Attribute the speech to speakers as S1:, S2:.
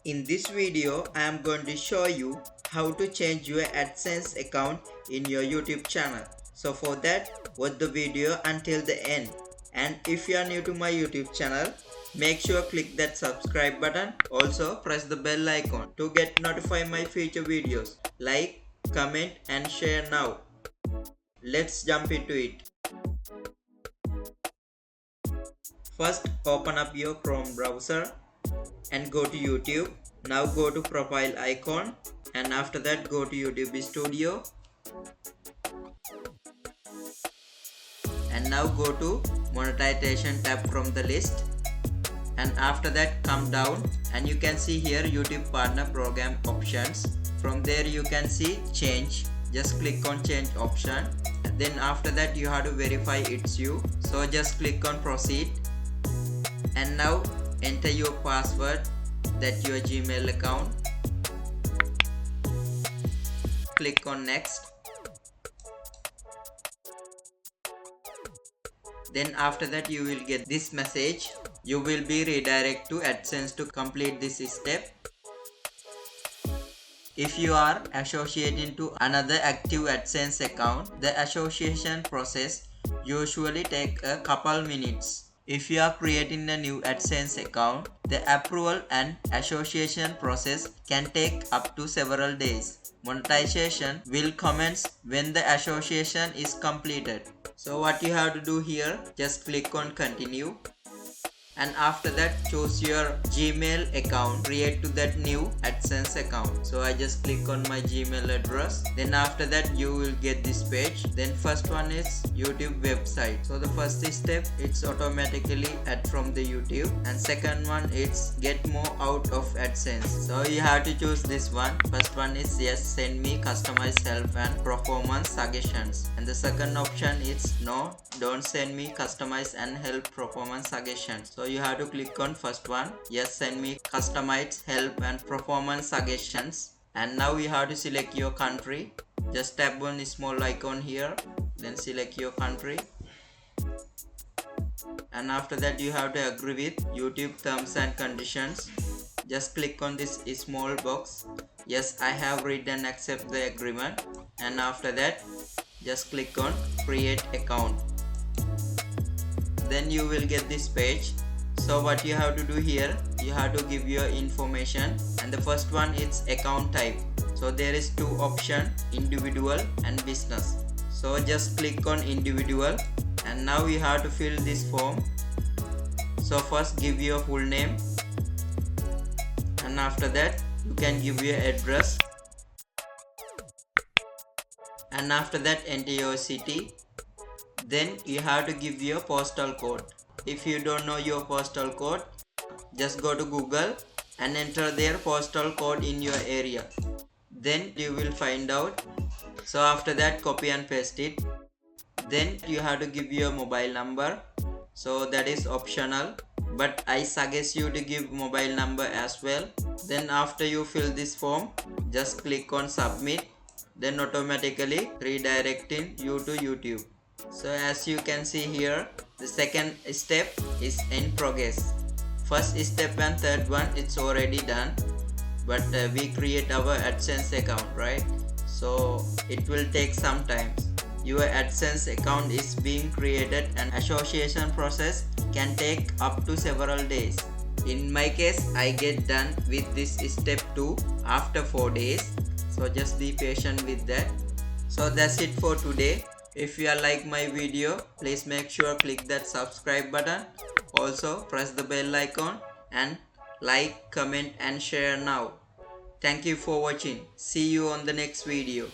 S1: In this video, I am going to show you how to change your AdSense account in your YouTube channel. So for that, watch the video until the end. And if you are new to my YouTube channel, make sure click that subscribe button. Also press the bell icon to get notified my future videos. Like, comment and share now. Let's jump into it. First, open up your Chrome browser and go to YouTube. Now go to profile icon and after that go to YouTube Studio and now go to Monetization tab from the list, and after that come down and you can see here YouTube Partner Program options. From there you can see change. Just click on change option, and then after that you have to verify it's you, so just click on proceed. And now enter your password, that your Gmail account. Click on next. Then after that you will get this message. You will be redirected to AdSense to complete this step. If you are associating to another active AdSense account, the association process usually take a couple minutes. If you are creating a new AdSense account, the approval and association process can take up to several days. Monetization will commence when the association is completed. So what you have to do here, just click on continue. And after that choose your Gmail account, create to that new AdSense account. So I just click on my Gmail address. Then after that you will get this page. Then first one is YouTube website. So the first step, it's automatically add from the YouTube, and second one it's get more out of AdSense. So you have to choose this one. First one is yes, send me customized help and performance suggestions, and the second option is no, don't send me customized and help performance suggestions. So you have to click on first one, yes, send me customized help and performance suggestions. And now you have to select your country. Just tap on the small icon here, then select your country, and after that you have to agree with YouTube terms and conditions. Just click on this small box, yes, I have read and accept the agreement, and after that just click on create account. Then you will get this page. So what you have to do here, you have to give your information, and the first one is account type. So there is two options, individual and business. So just click on individual, and now you have to fill this form. So first give your full name, and after that you can give your address, and after that enter your city. Then you have to give your postal code. If you don't know your postal code, just go to Google and enter their postal code in your area. Then you will find out. So after that copy and paste it. Then you have to give your mobile number. So that is optional, but I suggest you to give mobile number as well. Then after you fill this form, just click on submit. Then automatically redirecting you to YouTube. So as you can see here, the second step is in progress. First step and third one it's already done, but we create our AdSense account, right? So it will take some time. Your AdSense account is being created and association process can take up to several days. In my case, I get done with this step 2 after 4 days. So just be patient with that. So that's it for today. If you like my video, please make sure click that subscribe button. Also press the bell icon and like, comment and share now. Thank you for watching. See you on the next video.